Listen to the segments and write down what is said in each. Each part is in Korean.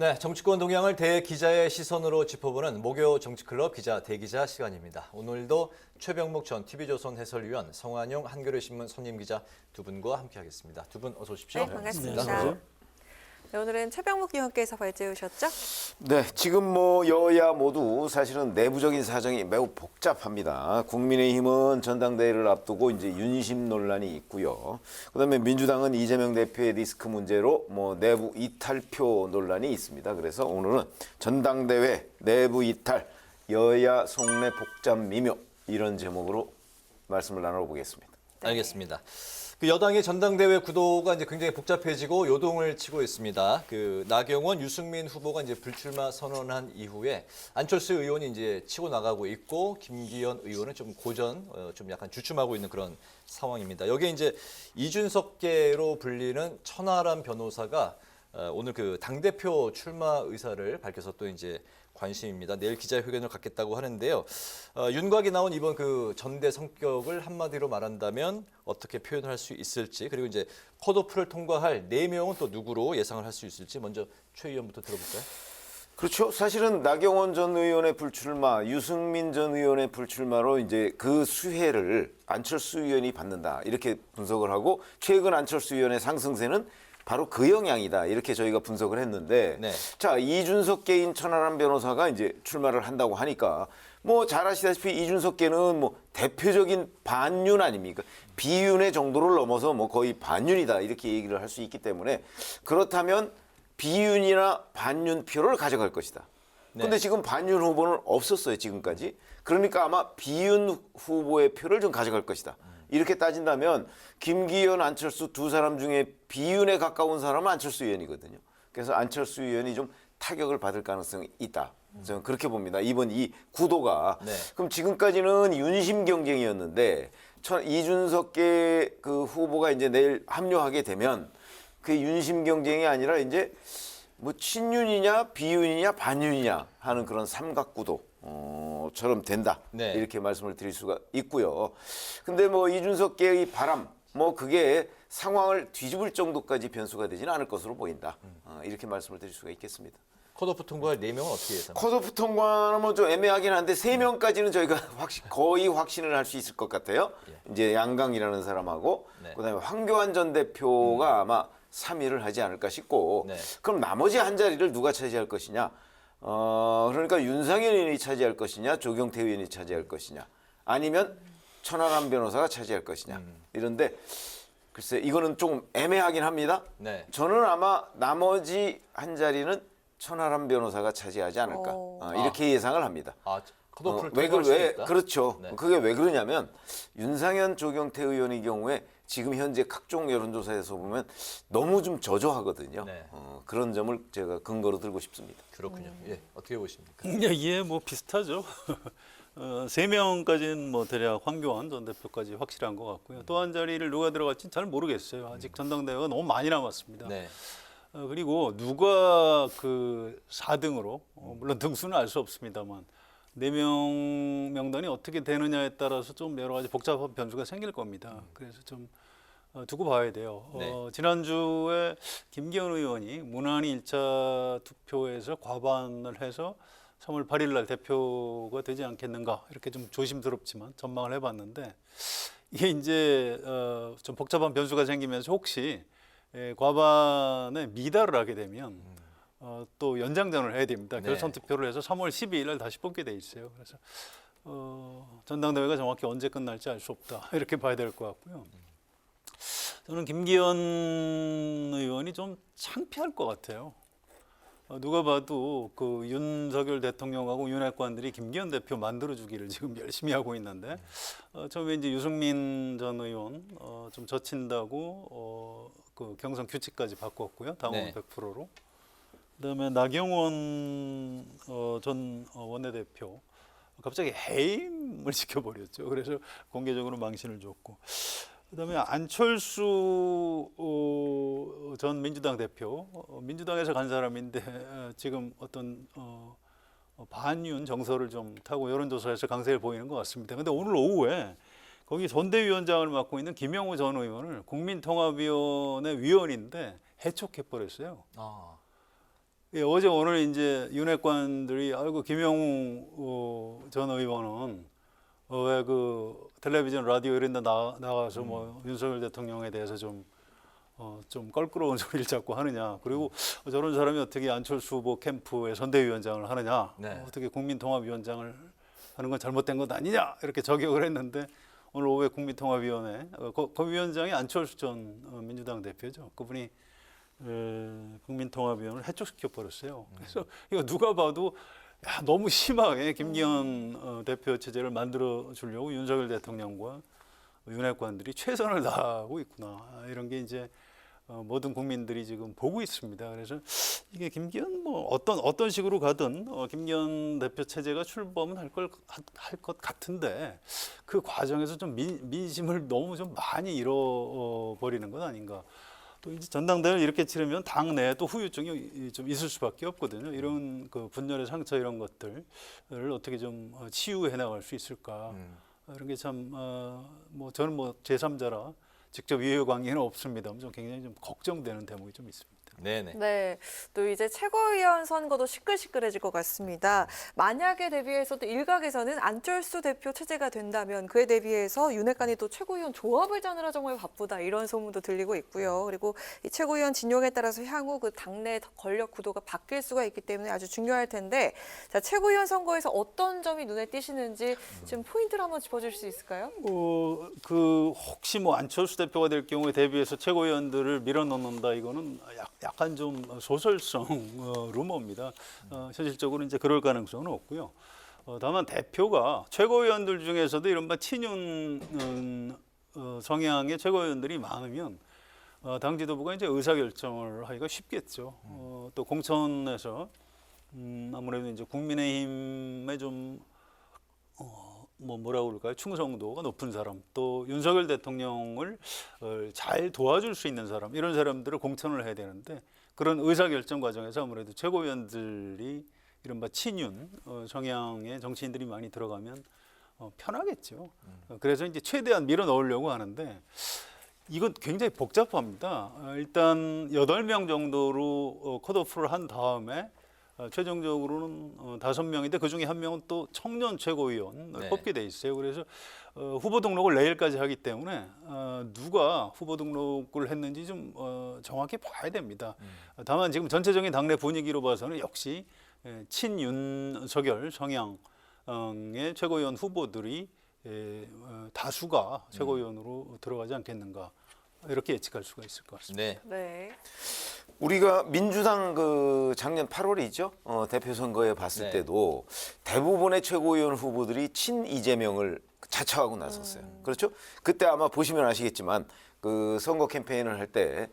네, 정치권 동향을 대기자의 시선으로 짚어보는 목요 정치클럽 기자 대기자 시간입니다. 오늘도 최병묵 전 TV조선 해설위원, 성환용 한겨레신문 손님 기자 두 분과 함께하겠습니다. 두 분 어서 오십시오. 네, 반갑습니다. 네, 네, 오늘은 최병묵 의원께서 발제해 오셨죠? 네, 지금 여야 모두 사실은 내부적인 사정이 매우 복잡합니다. 국민의힘은 전당대회를 앞두고 이제 윤심 논란이 있고요. 그다음에 민주당은 이재명 대표의 리스크 문제로 내부 이탈표 논란이 있습니다. 그래서 오늘은 전당대회 내부 이탈, 여야 속내 복잡 미묘 이런 제목으로 말씀을 나눠보겠습니다. 알겠습니다. 그 여당의 전당대회 구도가 이제 굉장히 복잡해지고 요동을 치고 있습니다. 그 나경원, 유승민 후보가 이제 불출마 선언한 이후에 안철수 의원이 이제 치고 나가고 있고 김기현 의원은 좀 고전, 좀 약간 주춤하고 있는 그런 상황입니다. 여기에 이제 이준석계로 불리는 천하람 변호사가 오늘 그 당대표 출마 의사를 밝혀서 또 이제 관심입니다. 내일 기자회견을 갖겠다고 하는데요. 윤곽이 나온 이번 그 전대 성격을 한마디로 말한다면 어떻게 표현할 수 있을지, 그리고 이제 컷오프를 통과할 4명은 또 누구로 예상을 할 수 있을지 먼저 최 의원부터 들어볼까요? 그렇죠. 사실은 나경원 전 의원의 불출마, 유승민 전 의원의 불출마로 이제 그 수혜를 안철수 의원이 받는다. 이렇게 분석을 하고 최근 안철수 의원의 상승세는 바로 그 영향이다. 이렇게 저희가 분석을 했는데 네. 자, 이준석계인 천하람 변호사가 이제 출마를 한다고 하니까 잘 아시다시피 이준석계는 대표적인 반윤 아닙니까? 비윤의 정도를 넘어서 거의 반윤이다. 이렇게 얘기를 할 수 있기 때문에 그렇다면 비윤이나 반윤 표를 가져갈 것이다. 근데 네. 지금 반윤 후보는 없었어요, 지금까지. 그러니까 아마 비윤 후보의 표를 좀 가져갈 것이다. 이렇게 따진다면 김기현, 안철수 두 사람 중에 비윤에 가까운 사람은 안철수 의원이거든요. 그래서 안철수 의원이 좀 타격을 받을 가능성이 있다. 저는 그렇게 봅니다. 이번 이 구도가. 네. 그럼 지금까지는 윤심 경쟁이었는데 이준석계 그 후보가 이제 내일 합류하게 되면 그 윤심 경쟁이 아니라 이제 친윤이냐 비윤이냐 반윤이냐 하는 그런 삼각구도 처럼 된다. 네. 이렇게 말씀을 드릴 수가 있고요. 근데 이준석계의 바람 그게 상황을 뒤집을 정도까지 변수가 되지는 않을 것으로 보인다. 이렇게 말씀을 드릴 수가 있겠습니다. 컷오프 통과할 4명은 어떻게 예상합니까? 컷오프 통과는 좀 애매하긴 한데 3명까지는 저희가 거의 확신을 할 수 있을 것 같아요. 이제 양강이라는 사람하고 네. 그다음에 황교안 전 대표가 아마 3위를 하지 않을까 싶고 네. 그럼 나머지 한 자리를 누가 차지할 것이냐? 그러니까 윤상현 의원이 차지할 것이냐, 조경태 의원이 차지할 것이냐, 아니면 천하람 변호사가 차지할 것이냐. 이런데 글쎄 이거는 좀 애매하긴 합니다. 네. 저는 아마 나머지 한 자리는 천하람 변호사가 차지하지 않을까 이렇게 예상을 합니다. 컷오프를 통과할 수 있다? 그렇죠. 네. 그게 왜 그러냐면 윤상현, 조경태 의원의 경우에 지금 현재 각종 여론조사에서 보면 너무 좀 저조하거든요. 네. 그런 점을 제가 근거로 들고 싶습니다. 그렇군요. 예, 어떻게 보십니까? 예, 비슷하죠. 3명까지는 대략 황교안 전 대표까지 확실한 것 같고요. 또 한 자리를 누가 들어갈지는 잘 모르겠어요. 아직 전당대회가 너무 많이 남았습니다. 네. 그리고 누가 그 4등으로 물론 등수는 알 수 없습니다만 4명 명단이 어떻게 되느냐에 따라서 좀 여러 가지 복잡한 변수가 생길 겁니다. 그래서 좀 두고 봐야 돼요. 네. 지난주에 김기현 의원이 무난히 1차 투표에서 과반을 해서 3월 8일 날 대표가 되지 않겠는가 이렇게 좀 조심스럽지만 전망을 해봤는데 이게 이제 좀 복잡한 변수가 생기면서 혹시 과반에 미달을 하게 되면 또 연장전을 해야 됩니다. 네. 결선 투표를 해서 3월 12일 날 다시 뽑게 돼 있어요. 그래서 전당대회가 정확히 언제 끝날지 알 수 없다 이렇게 봐야 될 것 같고요. 저는 김기현 의원이 좀 창피할 것 같아요. 누가 봐도 그 윤석열 대통령하고 윤핵관들이 김기현 대표 만들어주기를 지금 열심히 하고 있는데 처음에 이제 유승민 전 의원 좀 젖힌다고 그 경선 규칙까지 바꿨고요. 당원 네. 100%로. 그다음에 나경원 전 원내대표 갑자기 해임을 시켜버렸죠. 그래서 공개적으로 망신을 줬고. 그다음에 안철수 전 민주당 대표, 민주당에서 간 사람인데 지금 어떤 반윤 정서를 좀 타고 여론조사에서 강세를 보이는 것 같습니다. 그런데 오늘 오후에 거기 선대위원장을 맡고 있는 김영우 전 의원을 국민통합위원회 위원인데 해촉해버렸어요. 예, 어제 오늘 이제 윤핵관들이 아이고 김영우 전 의원은 왜 그 텔레비전 라디오 이런 데 나가서 뭐 윤석열 대통령에 대해서 좀 껄끄러운 소리를 자꾸 하느냐. 그리고 저런 사람이 어떻게 안철수 후보 캠프의 선대위원장을 하느냐. 네. 어떻게 국민통합위원장을 하는 건 잘못된 것 아니냐. 이렇게 저격을 했는데 오늘 오후에 국민통합위원회 그 위원장이 안철수 전 민주당 대표죠. 그분이 국민통합위원회를 해촉시켜 버렸어요. 그래서 이거 누가 봐도 야, 너무 심하게 김기현 대표 체제를 만들어 주려고 윤석열 대통령과 윤핵관들이 최선을 다하고 있구나. 이런 게 이제 모든 국민들이 지금 보고 있습니다. 그래서 이게 김기현 뭐 어떤 식으로 가든 김기현 대표 체제가 출범은 할 것 같은데 그 과정에서 좀 민심을 너무 좀 많이 잃어버리는 건 아닌가. 또 이제 전당대회를 이렇게 치르면 당 내에 또 후유증이 좀 있을 수밖에 없거든요. 이런 그 분열의 상처 이런 것들을 어떻게 좀 치유해 나갈 수 있을까. 이런 게 참 뭐 저는 뭐 제3자라 직접 이해 관계는 없습니다. 좀 굉장히 좀 걱정되는 대목이 좀 있습니다. 네네. 네, 또 이제 최고위원 선거도 시끌시끌해질 것 같습니다. 만약에 대비해서도 일각에서는 안철수 대표 체제가 된다면 그에 대비해서 윤핵관이 또 최고위원 조합을 짜느라 정말 바쁘다 이런 소문도 들리고 있고요. 그리고 이 최고위원 진영에 따라서 향후 그 당내 권력 구도가 바뀔 수가 있기 때문에 아주 중요할 텐데, 자 최고위원 선거에서 어떤 점이 눈에 띄시는지 좀 포인트를 한번 짚어줄 수 있을까요? 그 혹시 뭐 안철수 대표가 될 경우에 대비해서 최고위원들을 밀어넣는다 이거는 약간 좀 소설성 루머입니다. 현실적으로 이제 그럴 가능성은 없고요. 다만 대표가 최고위원들 중에서도 이른바 친윤 성향의 최고위원들이 많으면 당 지도부가 이제 의사결정을 하기가 쉽겠죠. 또 공천에서 아무래도 이제 국민의힘에 좀 뭐라고 그럴까요? 충성도가 높은 사람, 또 윤석열 대통령을 잘 도와줄 수 있는 사람, 이런 사람들을 공천을 해야 되는데 그런 의사결정 과정에서 아무래도 최고위원들이 이른바 친윤 성향의 정치인들이 많이 들어가면 편하겠죠. 그래서 이제 최대한 밀어 넣으려고 하는데 이건 굉장히 복잡합니다. 일단 8명 정도로 컷오프를 한 다음에 최종적으로는 5명인데 그중에 1명은 또 청년 최고위원을 네. 뽑게 돼 있어요. 그래서 후보 등록을 내일까지 하기 때문에 누가 후보 등록을 했는지 좀 정확히 봐야 됩니다. 다만 지금 전체적인 당내 분위기로 봐서는 역시 친윤석열 성향의 최고위원 후보들이 다수가 최고위원으로 들어가지 않겠는가 이렇게 예측할 수가 있을 것 같습니다. 네. 네. 우리가 민주당 그 작년 8월이죠. 대표 선거에 봤을 네. 때도 대부분의 최고위원 후보들이 친 이재명을 자처하고 나섰어요. 그렇죠? 그때 아마 보시면 아시겠지만 그 선거 캠페인을 할 때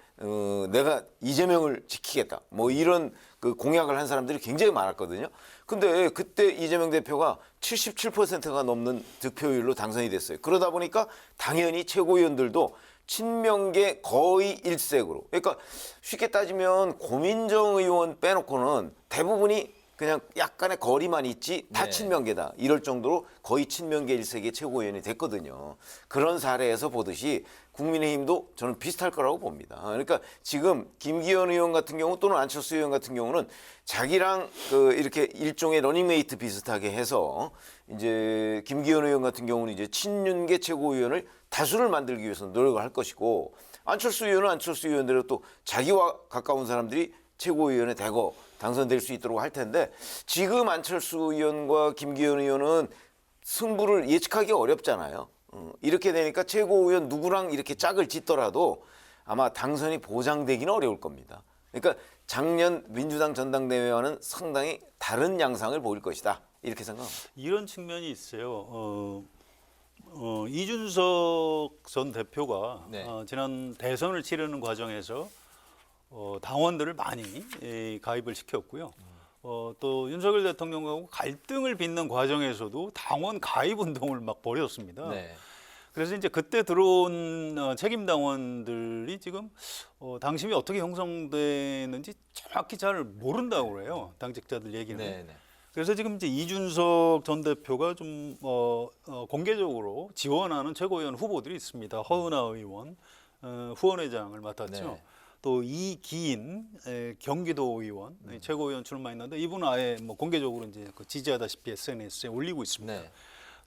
내가 이재명을 지키겠다. 뭐 이런 그 공약을 한 사람들이 굉장히 많았거든요. 근데 그때 이재명 대표가 77%가 넘는 득표율로 당선이 됐어요. 그러다 보니까 당연히 최고위원들도 친명계 거의 일색으로. 그러니까 쉽게 따지면 고민정 의원 빼놓고는 대부분이 그냥 약간의 거리만 있지 다 네. 친명계다. 이럴 정도로 거의 친명계 일색의 최고위원이 됐거든요. 그런 사례에서 보듯이 국민의힘도 저는 비슷할 거라고 봅니다. 그러니까 지금 김기현 의원 같은 경우 또는 안철수 의원 같은 경우는 자기랑 그 이렇게 일종의 러닝메이트 비슷하게 해서 이제 김기현 의원 같은 경우는 이제 친윤계 최고위원을 다수를 만들기 위해서 노력을 할 것이고 안철수 의원은 안철수 의원대로 또 자기와 가까운 사람들이 최고위원에 대거 당선될 수 있도록 할 텐데 지금 안철수 의원과 김기현 의원은 승부를 예측하기 어렵잖아요. 이렇게 되니까 최고위원 누구랑 이렇게 짝을 짓더라도 아마 당선이 보장되기는 어려울 겁니다. 그러니까 작년 민주당 전당대회와는 상당히 다른 양상을 보일 것이다. 이렇게 생각합니다. 이런 측면이 있어요. 이준석 전 대표가 네. 지난 대선을 치르는 과정에서 당원들을 많이 가입을 시켰고요. 또 윤석열 대통령하고 갈등을 빚는 과정에서도 당원 가입 운동을 막 벌였습니다. 네. 그래서 이제 그때 들어온 책임 당원들이 지금 당심이 어떻게 형성되는지 정확히 잘 모른다고 그래요. 당직자들 얘기는. 네. 네. 그래서 지금 이제 이준석 전 대표가 좀 공개적으로 지원하는 최고위원 후보들이 있습니다. 허은하 의원 후원회장을 맡았죠. 네. 또 이기인 경기도 의원 최고위원 출마했는데 이분은 아예 뭐 공개적으로 이제 그 지지하다시피 SNS에 올리고 있습니다. 네.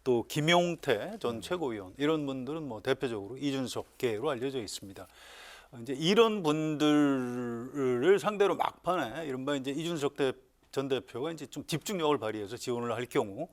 또 김용태 전 최고위원 이런 분들은 뭐 대표적으로 이준석계로 알려져 있습니다. 이제 이런 분들을 상대로 막판에 이른바 이제 이준석 전 대표가 이제 좀 집중력을 발휘해서 지원을 할 경우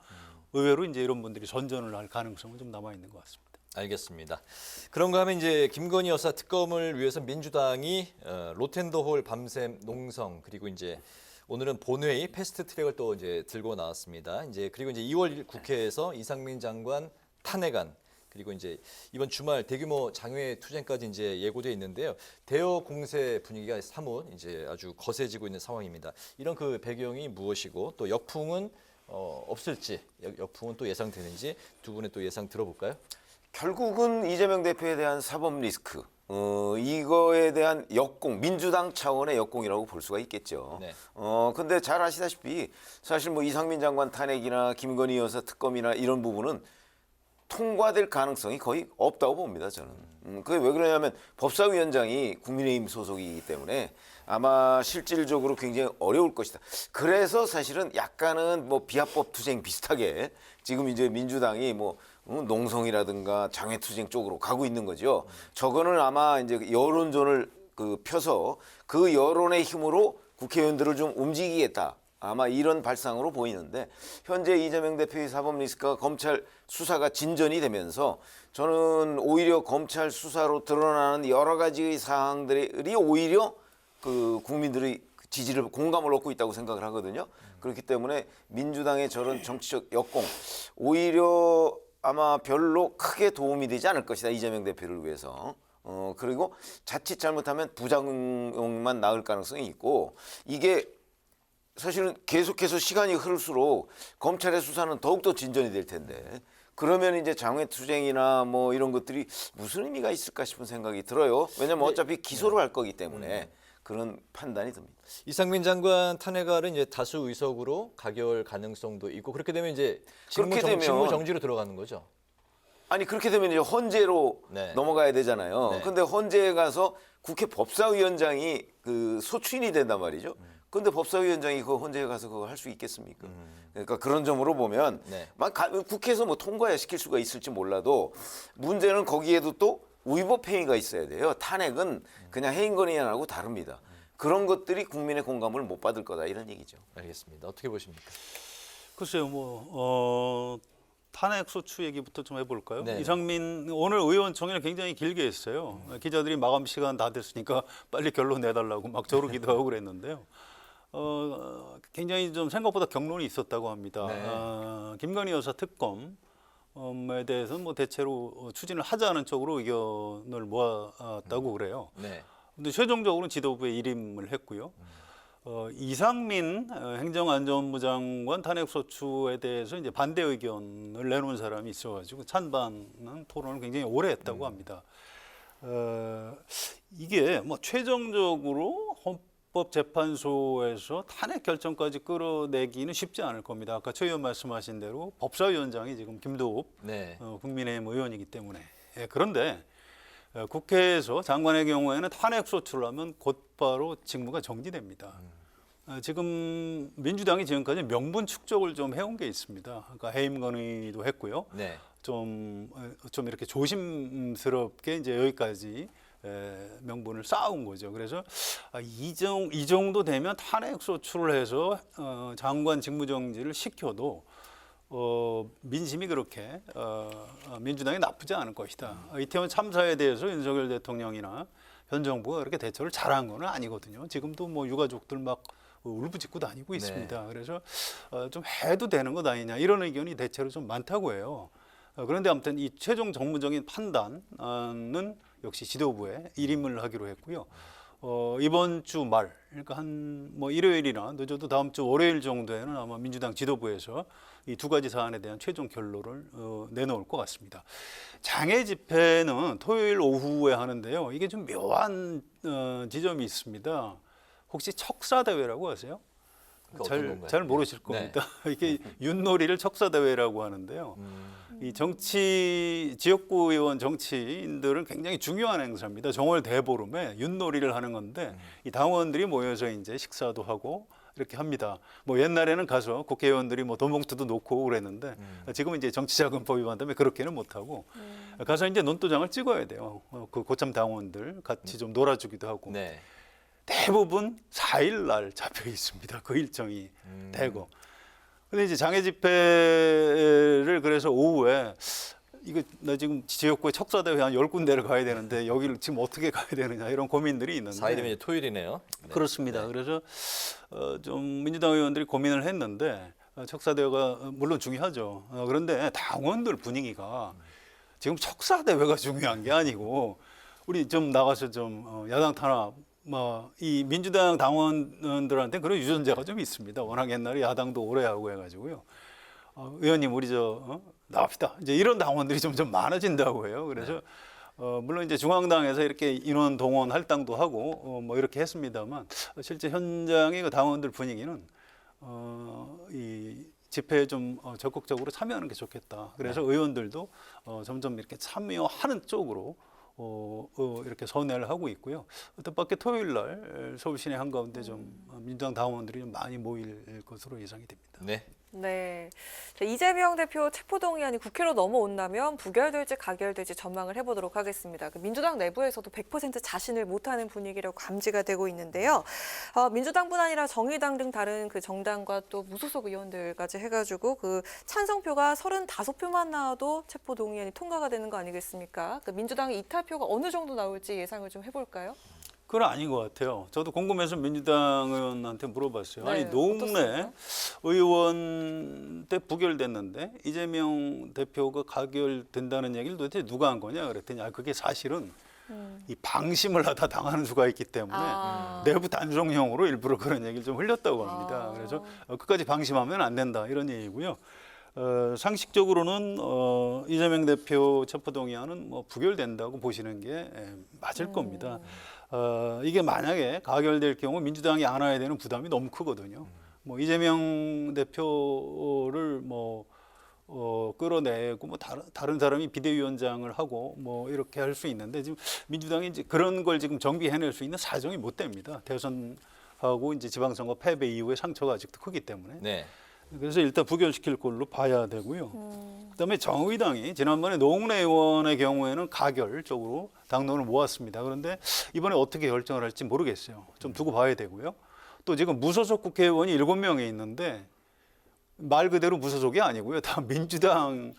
의외로 이제 이런 분들이 선전을 할 가능성은 좀 남아 있는 것 같습니다. 알겠습니다. 그런가 하면 이제 김건희 여사 특검을 위해서 민주당이 로텐더홀 밤샘 농성 그리고 이제 오늘은 본회의 패스트트랙을 또 이제 들고 나왔습니다. 이제 그리고 이제 2월 국회에서 이상민 장관 탄핵안 그리고 이제 이번 주말 대규모 장외 투쟁까지 이제 예고돼 있는데요. 대여 공세 분위기가 사뭇 이제 아주 거세지고 있는 상황입니다. 이런 그 배경이 무엇이고 또 역풍은 없을지 역풍은 또 예상되는지 두 분의 또 예상 들어볼까요? 결국은 이재명 대표에 대한 사법 리스크, 이거에 대한 역공, 민주당 차원의 역공이라고 볼 수가 있겠죠. 네. 근데 잘 아시다시피 사실 뭐 이상민 장관 탄핵이나 김건희 여사 특검이나 이런 부분은 통과될 가능성이 거의 없다고 봅니다, 저는. 그게 왜 그러냐면 법사위원장이 국민의힘 소속이기 때문에 아마 실질적으로 굉장히 어려울 것이다. 그래서 사실은 약간은 뭐 비합법 투쟁 비슷하게 지금 이제 민주당이 뭐 농성이라든가 장외투쟁 쪽으로 가고 있는 거죠. 저거는 아마 이제 여론전을 펴서 그 여론의 힘으로 국회의원들을 좀 움직이겠다. 아마 이런 발상으로 보이는데 현재 이재명 대표의 사법 리스크가 검찰 수사가 진전이 되면서 저는 오히려 검찰 수사로 드러나는 여러 가지의 사항들이 오히려 그 국민들의 지지를 공감을 얻고 있다고 생각을 하거든요. 그렇기 때문에 민주당의 저런 정치적 역공 오히려 아마 별로 크게 도움이 되지 않을 것이다. 이재명 대표를 위해서. 그리고 자칫 잘못하면 부작용만 나을 가능성이 있고 이게 사실은 계속해서 시간이 흐를수록 검찰의 수사는 더욱더 진전이 될 텐데 그러면 이제 장외투쟁이나 뭐 이런 것들이 무슨 의미가 있을까 싶은 생각이 들어요. 왜냐면 어차피 기소를 할 거기 때문에 그런 판단이 듭니다. 이상민 장관 탄핵안은 이제 다수 의석으로 가결 가능성도 있고 그렇게 되면 이제 직무 정지로 들어가는 거죠. 아니 그렇게 되면 이제 헌재로 네. 넘어가야 되잖아요. 네. 근데 헌재에 가서 국회 법사위원장이 그 소추인이 된단 말이죠. 근데 법사위원장이 그 헌재에 가서 그거 할 수 있겠습니까? 그러니까 그런 점으로 보면 네. 국회에서 뭐 통과해 시킬 수가 있을지 몰라도 문제는 거기에도 또 위법 행위가 있어야 돼요. 탄핵은 그냥 해임건의안하고 다릅니다. 그런 것들이 국민의 공감을 못 받을 거다 이런 얘기죠. 알겠습니다. 어떻게 보십니까? 글쎄요, 탄핵 소추 얘기부터 좀 해볼까요? 네. 이상민 오늘 의원총회를 굉장히 길게 했어요. 기자들이 마감 시간 다 됐으니까 빨리 결론 내달라고 막 저러기도 하고 그랬는데요. 굉장히 좀 생각보다 격론이 있었다고 합니다. 네. 김건희 여사 특검에 대해서는 뭐 대체로 추진을 하자는 쪽으로 의견을 모았다고 그래요. 네. 근데 최종적으로는 지도부에 일임을 했고요. 이상민 행정안전부 장관 탄핵소추에 대해서 이제 반대 의견을 내놓은 사람이 있어가지고 찬반 토론을 굉장히 오래 했다고 합니다. 이게 뭐 최종적으로 헌법재판소에서 탄핵 결정까지 끌어내기는 쉽지 않을 겁니다. 아까 최 의원 말씀하신 대로 법사위원장이 지금 김도읍 네. 국민의힘 의원이기 때문에 그런데 국회에서 장관의 경우에는 탄핵소추를 하면 곧바로 직무가 정지됩니다. 지금 민주당이 지금까지 명분 축적을 좀 해온 게 있습니다. 그러니까 해임 건의도 했고요. 네. 좀 이렇게 조심스럽게 이제 여기까지 명분을 쌓아온 거죠. 그래서 이 정도 되면 탄핵소추를 해서 장관 직무정지를 시켜도 민심이 그렇게 민주당이 나쁘지 않을 것이다. 이태원 참사에 대해서 윤석열 대통령이나 현 정부가 그렇게 대처를 잘한 건 아니거든요. 지금도 뭐 유가족들 막 울부짖고 다니고 있습니다. 그래서 좀 해도 되는 것 아니냐 이런 의견이 대체로 좀 많다고 해요. 그런데 아무튼 이 최종 정무적인 판단은 역시 지도부에 일임을 하기로 했고요. 이번 주 말, 그러니까 한 뭐 일요일이나 늦어도 다음 주 월요일 정도에는 아마 민주당 지도부에서 이 두 가지 사안에 대한 최종 결론을 내놓을 것 같습니다. 장애 집회는 토요일 오후에 하는데요. 이게 좀 묘한 지점이 있습니다. 혹시 척사대회라고 아세요? 어떤 건가요? 잘 모르실 겁니다. 이게 윷놀이를 척사대회라고 하는데요. 이 지역구 의원 정치인들은 굉장히 중요한 행사입니다. 정월 대보름에 윷놀이를 하는 건데 이 당원들이 모여서 이제 식사도 하고 이렇게 합니다. 뭐 옛날에는 가서 국회의원들이 뭐 돈봉투도 놓고 그랬는데 지금은 이제 정치자금법 위반 때문에 그렇게는 못 하고 가서 이제 논도장을 찍어야 돼요. 그 고참 당원들 같이 좀 놀아주기도 하고. 네. 대부분 4일 날 잡혀 있습니다. 그 일정이 되고. 근데 이제 장애 집회를 그래서 오후에 이거 나 지금 지역구에 척사대회 한 10군데를 가야 되는데 여기를 지금 어떻게 가야 되느냐 이런 고민들이 있는데 4일이면 이제 토요일이네요. 네. 그렇습니다. 그래서 좀 민주당 의원들이 고민을 했는데 척사대회가 물론 중요하죠. 그런데 당원들 분위기가 지금 척사대회가 중요한 게 아니고 우리 좀 나가서 좀 야당 탄압 뭐 이 민주당 당원들한테 그런 유전자가 좀 있습니다. 워낙 옛날에 야당도 오래 하고 해가지고요. 의원님 우리 나갑시다. 이제 이런 당원들이 점점 많아진다고 해요. 그래서 물론 이제 중앙당에서 이렇게 인원 동원 할당도 하고 뭐 이렇게 했습니다만 실제 현장의 그 당원들 분위기는 이 집회에 좀 적극적으로 참여하는 게 좋겠다. 그래서 의원들도 점점 이렇게 참여하는 쪽으로 이렇게 선회를 하고 있고요. 뜻밖의 토요일 날 서울 시내 한가운데 좀 민주당 당원들이 좀 많이 모일 것으로 예상이 됩니다. 네. 네. 자, 이재명 대표 체포동의안이 국회로 넘어온다면 부결될지 가결될지 전망을 해보도록 하겠습니다. 그 민주당 내부에서도 100% 자신을 못하는 분위기라고 감지가 되고 있는데요. 민주당뿐 아니라 정의당 등 다른 그 정당과 또 무소속 의원들까지 해가지고 그 찬성표가 35표만 나와도 체포동의안이 통과가 되는 거 아니겠습니까? 그 민주당의 이탈표가 어느 정도 나올지 예상을 좀 해볼까요? 그건 아닌 것 같아요. 저도 궁금해서 민주당 의원한테 물어봤어요. 네, 아니 노웅래 어떻습니까? 의원 때 부결됐는데 이재명 대표가 가결된다는 얘기를 도대체 누가 한 거냐 그랬더니 그게 사실은 이 방심을 하다 당하는 수가 있기 때문에 내부 단속용으로 일부러 그런 얘기를 좀 흘렸다고 합니다. 그래서 끝까지 방심하면 안 된다 이런 얘기고요. 상식적으로는 이재명 대표 체포동의안은 뭐 부결된다고 보시는 게 맞을 겁니다. 이게 만약에 가결될 경우 민주당이 안아야 되는 부담이 너무 크거든요. 뭐 이재명 대표를 끌어내고 뭐 다른 사람이 비대위원장을 하고 뭐 이렇게 할 수 있는데 지금 민주당이 이제 그런 걸 지금 정비해낼 수 있는 사정이 못 됩니다. 대선하고 이제 지방선거 패배 이후에 상처가 아직도 크기 때문에. 네. 그래서 일단 부결시킬 걸로 봐야 되고요. 그다음에 정의당이 지난번에 노웅래 의원의 경우에는 가결 쪽으로 당론을 모았습니다. 그런데 이번에 어떻게 결정을 할지 모르겠어요. 좀 두고 봐야 되고요. 또 지금 무소속 국회의원이 7명이 있는데 말 그대로 무소속이 아니고요. 다 민주당이었다가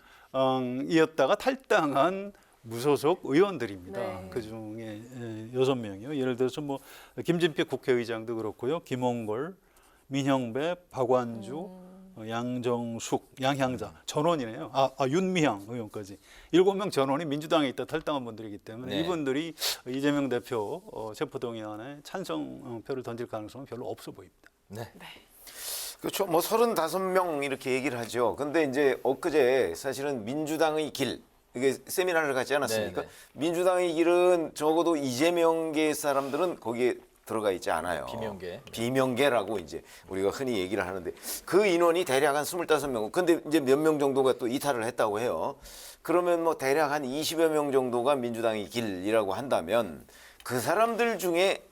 탈당한 무소속 의원들입니다. 네. 그중에 6명이요. 예를 들어서 뭐 김진표 국회의장도 그렇고요. 김홍걸, 민형배, 박완주, 양정숙, 양향자, 전원이네요. 윤미향 의원까지 7명 전원이 민주당에 있다 탈당한 분들이기 때문에 네. 이분들이 이재명 대표 체포동의안에 찬성표를 던질 가능성은 별로 없어 보입니다. 네. 그렇죠. 뭐 35명 이렇게 얘기를 하죠. 근데 이제 엊그제 사실은 민주당의 길 이게 세미나를 갖지 않았습니까? 네, 네. 민주당의 길은 적어도 이재명계 사람들은 거기에 들어가 있지 않아요. 비명계. 비명계라고 이제 우리가 흔히 얘기를 하는데 그 인원이 대략 한 25명. 근데 이제 몇 명 정도가 또 이탈을 했다고 해요. 그러면 뭐 대략 한 20여 명 정도가 민주당의 길이라고 한다면 그 사람들 중에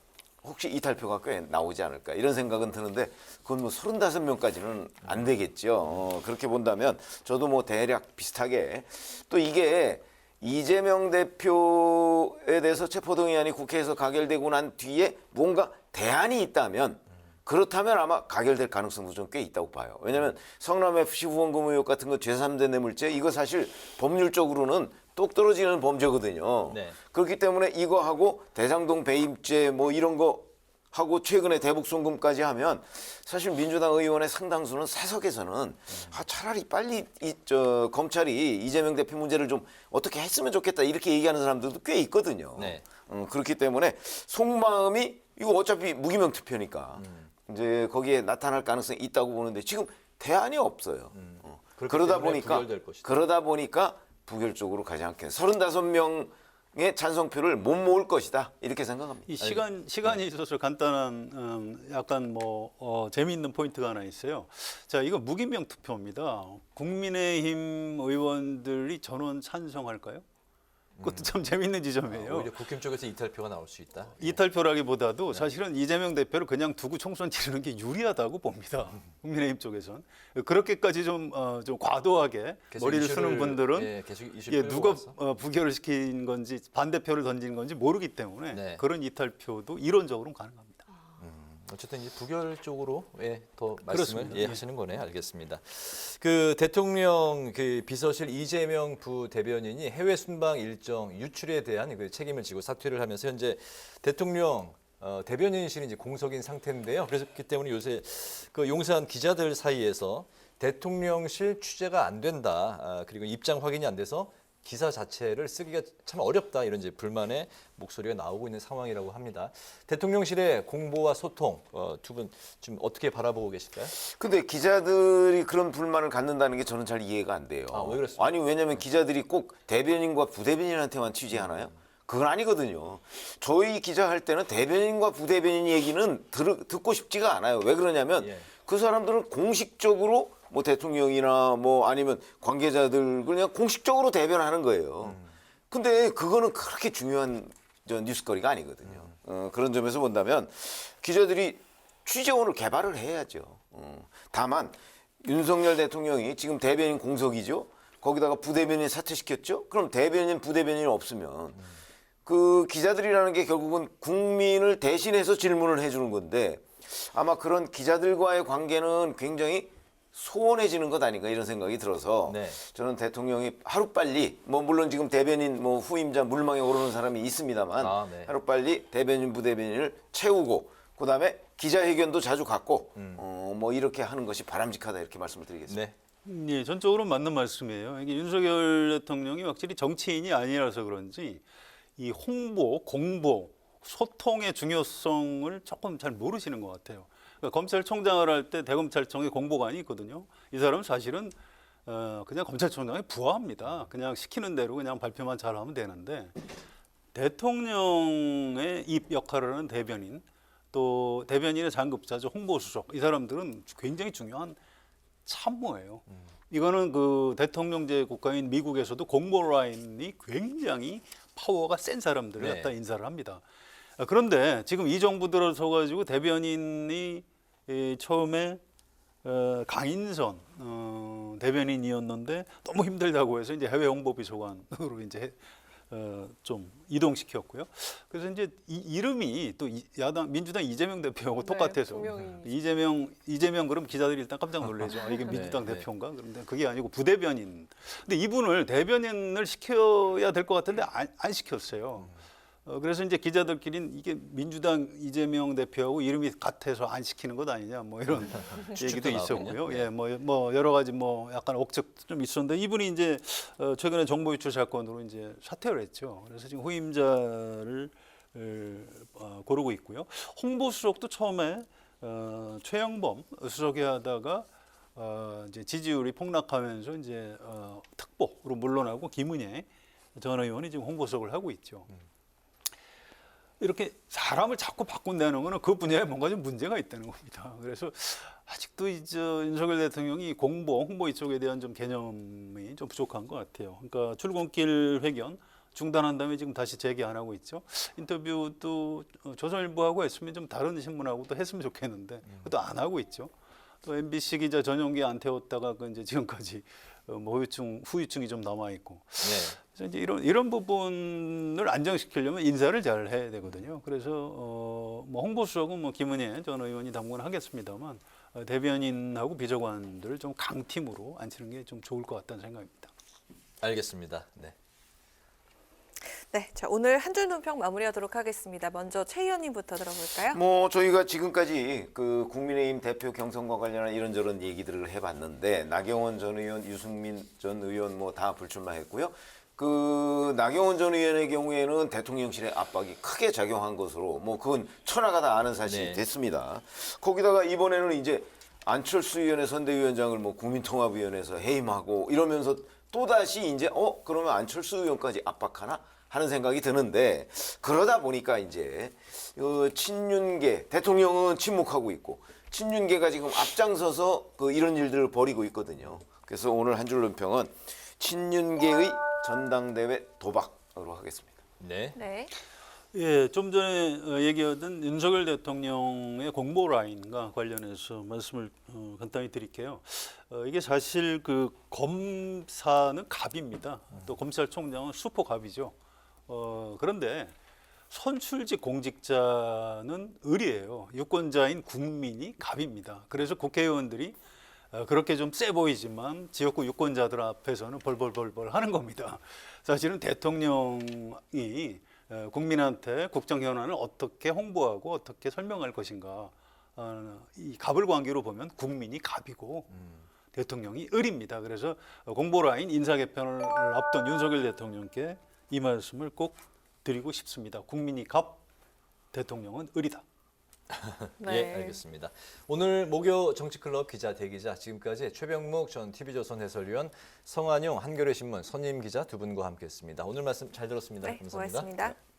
혹시 이탈표가 꽤 나오지 않을까 이런 생각은 드는데 그건 뭐 35명까지는 안 되겠죠. 그렇게 본다면 저도 뭐 대략 비슷하게 또 이게 이재명 대표에 대해서 체포동의안이 국회에서 가결되고 난 뒤에 뭔가 대안이 있다면 그렇다면 아마 가결될 가능성도 좀 꽤 있다고 봐요. 왜냐하면 성남FC 후원금 의혹 같은 거 제3대 뇌물죄 이거 사실 법률적으로는 똑 떨어지는 범죄거든요. 네. 그렇기 때문에 이거하고 대장동 배임죄 뭐 이런 거 하고 최근에 대북송금까지 하면 사실 민주당 의원의 상당수는 사석에서는 차라리 빨리 검찰이 이재명 대표 문제를 좀 어떻게 했으면 좋겠다 이렇게 얘기하는 사람들도 꽤 있거든요. 네. 그렇기 때문에 속마음이 이거 어차피 무기명 투표니까 이제 거기에 나타날 가능성이 있다고 보는데 지금 대안이 없어요. 그렇기 그러다 때문에 보니까 부결될 것이다. 그러다 보니까 부결 쪽으로 가지 않겠네. 35명 찬성표를 못 모을 것이다 이렇게 생각합니다. 이 시간이 있어서 간단한 약간 재미있는 포인트가 하나 있어요. 자, 이거 무기명 투표입니다. 국민의힘 의원들이 전원 찬성할까요? 그것도 참 재미있는 지점이에요. 오히려 국힘 쪽에서 이탈표가 나올 수 있다. 이탈표라기보다도 사실은 이재명 대표를 그냥 두고 총선 치르는 게 유리하다고 봅니다. 국민의힘 쪽에선 그렇게까지 좀 과도하게 계속 머리를 이슈를, 쓰는 분들은 예, 계속 이슈를 누가 끌고 와서. 부결을 시킨 건지 반대표를 던진 건지 모르기 때문에 네. 그런 이탈표도 이론적으로는 가능합니다. 어쨌든 이제 부결 쪽으로 더 말씀을 그렇습니다. 하시는 거네. 알겠습니다. 그 대통령 그 비서실 이재명 부대변인이 해외 순방 일정 유출에 대한 그 책임을 지고 사퇴를 하면서 현재 대통령 대변인실이 이제 공석인 상태인데요. 그렇기 때문에 요새 그 용산 기자들 사이에서 대통령실 취재가 안 된다. 그리고 입장 확인이 안 돼서 기사 자체를 쓰기가 참 어렵다 이런 이제 불만의 목소리가 나오고 있는 상황이라고 합니다. 대통령실의 공보와 소통 두 분 지금 어떻게 바라보고 계실까요? 근데 기자들이 그런 불만을 갖는다는 게 저는 잘 이해가 안 돼요. 왜 그렇습니까? 아니 왜냐하면 기자들이 꼭 대변인과 부대변인한테만 취재하나요? 그건 아니거든요. 저희 기자 할 때는 대변인과 부대변인 얘기는 듣고 싶지가 않아요. 왜 그러냐면 예. 그 사람들은 공식적으로 뭐 대통령이나 뭐 아니면 관계자들 그냥 공식적으로 대변하는 거예요. 근데 그거는 그렇게 중요한 뉴스거리가 아니거든요. 그런 점에서 본다면 기자들이 취재원을 개발을 해야죠. 다만 윤석열 대통령이 지금 대변인 공석이죠. 거기다가 부대변인 사퇴시켰죠. 그럼 대변인, 부대변인이 없으면 그 기자들이라는 게 결국은 국민을 대신해서 질문을 해주는 건데 아마 그런 기자들과의 관계는 굉장히 소원해지는 것 아닌가 이런 생각이 들어서 네. 저는 대통령이 하루빨리 뭐 물론 지금 대변인 뭐 후임자 물망에 오르는 사람이 있습니다만 네. 하루빨리 대변인 부대변인을 채우고 그다음에 기자회견도 자주 갖고 뭐 이렇게 하는 것이 바람직하다 이렇게 말씀을 드리겠습니다. 네. 예, 전적으로 맞는 말씀이에요. 이게 윤석열 대통령이 확실히 정치인이 아니라서 그런지 이 홍보, 공보, 소통의 중요성을 조금 잘 모르시는 것 같아요. 그러니까 검찰총장을 할 때 대검찰청에 공보관이 있거든요. 이 사람은 사실은 그냥 검찰총장에 부하입니다. 그냥 시키는 대로 그냥 발표만 잘하면 되는데 대통령의 입 역할을 하는 대변인 또 대변인의 장급자죠 홍보수석 이 사람들은 굉장히 중요한 참모예요. 이거는 그 대통령제 국가인 미국에서도 공보 라인이 굉장히 파워가 센 사람들을 네. 갖다 인사를 합니다. 그런데 지금 이 정부 들어서 가지고 대변인이 처음에 강인선 대변인이었는데 너무 힘들다고 해서 이제 해외 홍보 비서관으로 이제 좀 이동시켰고요. 그래서 이제 이름이 또 야당 민주당 이재명 대표하고 똑같아서 분명히. 이재명 그럼 기자들이 일단 깜짝 놀라죠. 아, 이게 민주당 네. 대표인가? 그런데 그게 아니고 부대변인. 근데 이분을 대변인을 시켜야 될 것 같은데 안 시켰어요. 그래서 이제 기자들끼리는 이게 민주당 이재명 대표하고 이름이 같아서 안 시키는 것 아니냐 뭐 이런 얘기도 있었고요. 나오군요. 예, 뭐 여러 가지 뭐 약간 억측도 좀 있었는데 이분이 이제 최근에 정보 유출 사건으로 이제 사퇴를 했죠. 그래서 지금 후임자를 고르고 있고요. 홍보수석도 처음에 최영범 수석이 하다가 이제 지지율이 폭락하면서 이제 특보로 물러나고 김은혜 전 의원이 지금 홍보수석을 하고 있죠. 이렇게 사람을 자꾸 바꾼다는 거는 그 분야에 뭔가 좀 문제가 있다는 겁니다. 그래서 아직도 이제 윤석열 대통령이 공보, 홍보 이쪽에 대한 좀 개념이 좀 부족한 것 같아요. 그러니까 출근길 회견 중단한 다음에 지금 다시 재개 안 하고 있죠. 인터뷰도 조선일보하고 했으면 좀 다른 신문하고 또 했으면 좋겠는데 그것도 안 하고 있죠. 또 MBC 기자 전용기 안 태웠다가 그 이제 지금까지 뭐 후유증이 좀 남아 있고. 네. 그래서 이제 이런 부분을 안정시키려면 인사를 잘 해야 되거든요. 그래서 뭐 홍보수석은 뭐 김은혜 전 의원이 당분간 하겠습니다만 대변인하고 비서관들을 좀 강팀으로 앉히는 게 좀 좋을 것 같다는 생각입니다. 알겠습니다. 네. 네, 자 오늘 한 줄 논평 마무리하도록 하겠습니다. 먼저 최 의원님부터 들어볼까요? 뭐 저희가 지금까지 그 국민의힘 대표 경선과 관련한 이런저런 얘기들을 해봤는데 나경원 전 의원, 유승민 전 의원 뭐 다 불출마했고요. 그 나경원 전 의원의 경우에는 대통령실의 압박이 크게 작용한 것으로 뭐 그건 천하가 다 아는 사실이 네. 됐습니다. 거기다가 이번에는 이제 안철수 의원의 선대위원장을 뭐 국민통합위원회에서 해임하고 이러면서 또 다시 이제 그러면 안철수 의원까지 압박하나 하는 생각이 드는데 그러다 보니까 이제 친윤계 대통령은 침묵하고 있고 친윤계가 지금 앞장서서 이런 일들을 벌이고 있거든요. 그래서 오늘 한 줄 논평은 친윤계의 전당대회 도박으로 하겠습니다. 네. 네. 예, 좀 전에 얘기하던 윤석열 대통령의 공보 라인과 관련해서 말씀을 간단히 드릴게요. 이게 사실 그 검사는 갑입니다. 또 검찰총장은 슈퍼갑이죠. 그런데 선출직 공직자는 을이에요. 유권자인 국민이 갑입니다. 그래서 국회의원들이 그렇게 좀 세 보이지만 지역구 유권자들 앞에서는 벌벌벌벌 하는 겁니다. 사실은 대통령이 국민한테 국정 현안을 어떻게 홍보하고 어떻게 설명할 것인가, 이 갑을 관계로 보면 국민이 갑이고 대통령이 을입니다. 그래서 공보 라인 인사 개편을 앞둔 윤석열 대통령께 이 말씀을 꼭 드리고 싶습니다. 국민이 갑, 대통령은 을이다. 네. 예, 알겠습니다. 오늘 목요 정치클럽 기자 대기자 지금까지 최병묵 전 TV조선 해설위원, 성한용 한겨레신문 선임 기자 두 분과 함께했습니다. 오늘 말씀 잘 들었습니다. 네, 감사합니다. 고맙습니다.